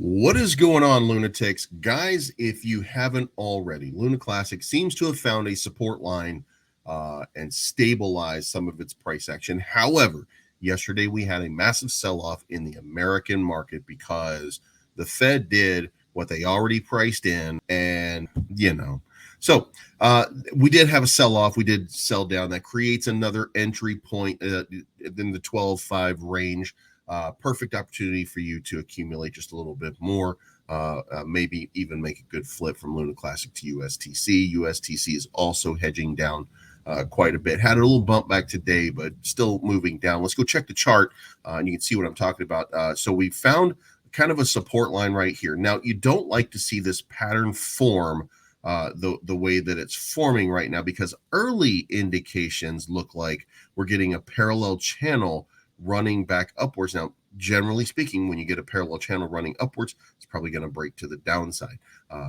What is going on, lunatics? Guys, if you haven't already, Luna Classic seems to have found a support line and stabilized some of its price action. However, yesterday we had a massive sell-off in the American market because the Fed did what they already priced in, and so we did have a sell-off. We did sell down. That creates another entry point in the 12.5 range. Perfect opportunity for you to accumulate just a little bit more, maybe even make a good flip from Luna Classic to USTC. USTC is also hedging down quite a bit. Had a little bump back today, but still moving down. Let's go check the chart, and you can see what I'm talking about. So we found kind of a support line right here. Now, you don't like to see this pattern form the way that it's forming right now, because early indications look like we're getting a parallel channel running back upwards. Now, generally speaking, when you get a parallel channel running upwards, it's probably going to break to the downside.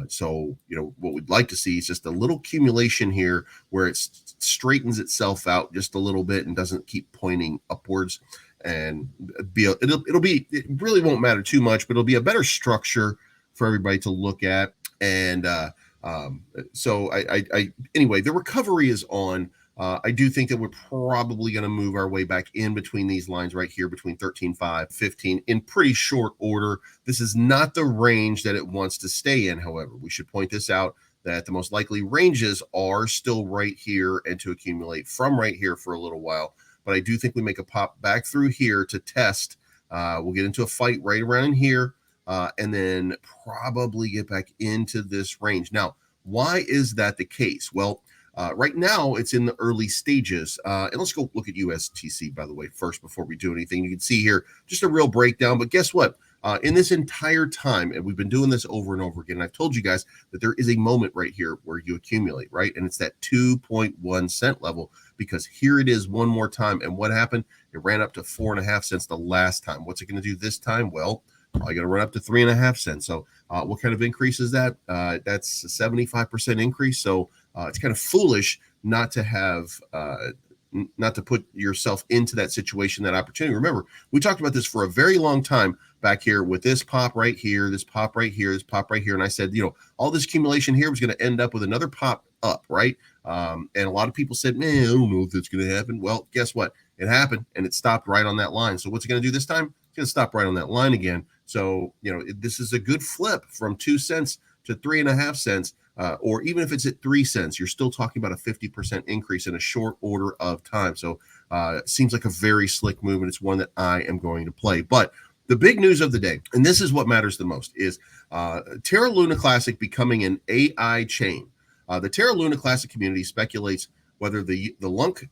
So, what we'd like to see is just a little accumulation here where it straightens itself out just a little bit and doesn't keep pointing upwards. And it really won't matter too much, but it'll be a better structure for everybody to look at. And anyway, the recovery is on. I do think that we're probably going to move our way back in between these lines right here, between 13.5, 15 in pretty short order. This is not the range that it wants to stay in. However, we should point this out that the most likely ranges are still right here and to accumulate from right here for a little while. But I do think we make a pop back through here to test. We'll get into a fight right around here and then probably get back into this range. Now, why is that the case? Well, right now, it's in the early stages. And let's go look at USTC, by the way, first before we do anything. You can see here just a real breakdown. But guess what? In this entire time, and we've been doing this over and over again, and I've told you guys that there is a moment right here where you accumulate, right? And it's that 2.1 cent level, because here it is one more time. And what happened? It ran up to 4.5 cents the last time. What's it going to do this time? Well, probably going to run up to 3.5 cents. So what kind of increase is that? That's a 75% increase. So it's kind of foolish not to have, not to put yourself into that situation, that opportunity. Remember, we talked about this for a very long time back here with this pop right here, this pop right here, this pop right here. And I said, all this accumulation here was going to end up with another pop up, right? And a lot of people said, man, I don't know if that's going to happen. Well, guess what? It happened, and it stopped right on that line. So what's it going to do this time? It's going to stop right on that line again. So, this is a good flip from 2 cents to 3.5 cents. Or even if it's at 3 cents, you're still talking about a 50% increase in a short order of time. So it seems like a very slick move, and it's one that I am going to play. But the big news of the day, and this is what matters the most, is Terra Luna Classic becoming an AI chain. The Terra Luna Classic community speculates whether the Lunc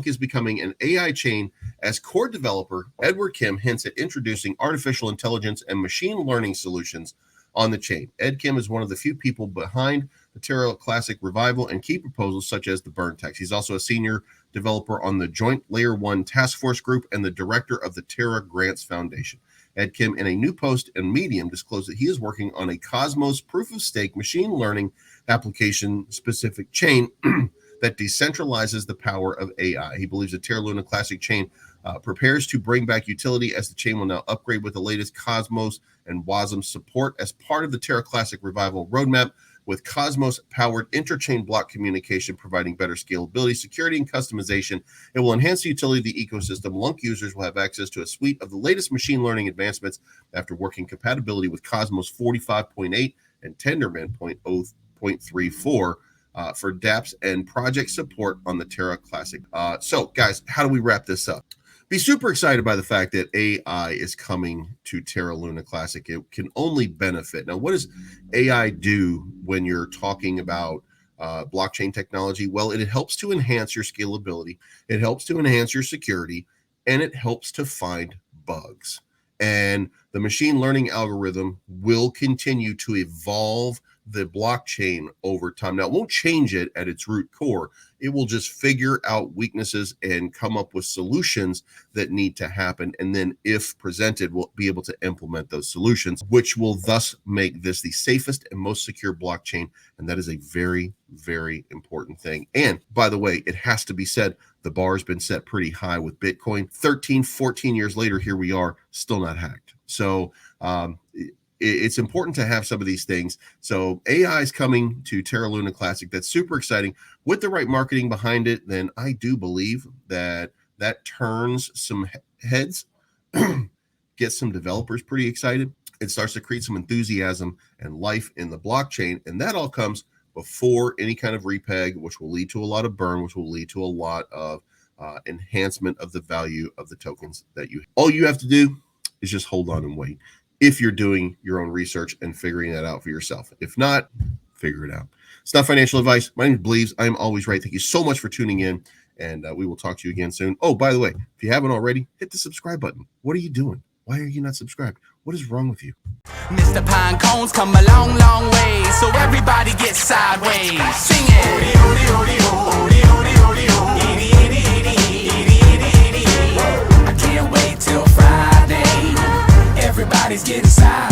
is becoming an AI chain, as core developer Edward Kim hints at introducing artificial intelligence and machine learning solutions on the chain. Ed Kim is one of the few people behind the Terra Classic revival and key proposals such as the burn tax. He's also a senior developer on the Joint Layer 1 Task Force Group and the director of the Terra Grants Foundation. Ed Kim, in a new post in Medium, disclosed that he is working on a Cosmos proof-of-stake machine learning application-specific chain that decentralizes the power of AI. He believes the Terra Luna Classic chain prepares to bring back utility, as the chain will now upgrade with the latest Cosmos and WASM support as part of the Terra Classic revival roadmap, with Cosmos-powered interchain block communication providing better scalability, security, and customization. It will enhance the utility of the ecosystem. Lunc users will have access to a suite of the latest machine learning advancements after working compatibility with Cosmos 45.8 and Tendermint 0.34 for dApps and project support on the Terra Classic. So, guys, how do we wrap this up? Be super excited by the fact that AI is coming to Terra Luna Classic. It can only benefit. Now, what does AI do when you're talking about blockchain technology? Well, it helps to enhance your scalability, it helps to enhance your security, and it helps to find bugs. And the machine learning algorithm will continue to evolve the blockchain over time. Now, it won't change it at its root core. It will just figure out weaknesses and come up with solutions that need to happen. And then, if presented, we'll be able to implement those solutions, which will thus make this the safest and most secure blockchain. And that is a very, very important thing. And by the way, it has to be said, The bar's been set pretty high with Bitcoin. 13, 14 years later, here we are, still not hacked. So it's important to have some of these things. So AI is coming to Terra Luna Classic. That's super exciting. With the right marketing behind it, then I do believe that turns some heads, gets some developers pretty excited. It starts to create some enthusiasm and life in the blockchain. And that all comes before any kind of repeg, which will lead to a lot of burn, which will lead to a lot of enhancement of the value of the tokens that you. All you have to do is just hold on and wait. If you're doing your own research and figuring that out for yourself. If not, figure it out. It's not financial advice. My name is Bleeves. I am always right. Thank you so much for tuning in, and we will talk to you again soon. Oh, by the way, if you haven't already, hit the subscribe button. What are you doing? Why are you not subscribed? What is wrong with you? Mr. Pine Cones come a long, long way, so everybody gets sideways. Sing it. I can't wait till Friday. Everybody's getting sideways.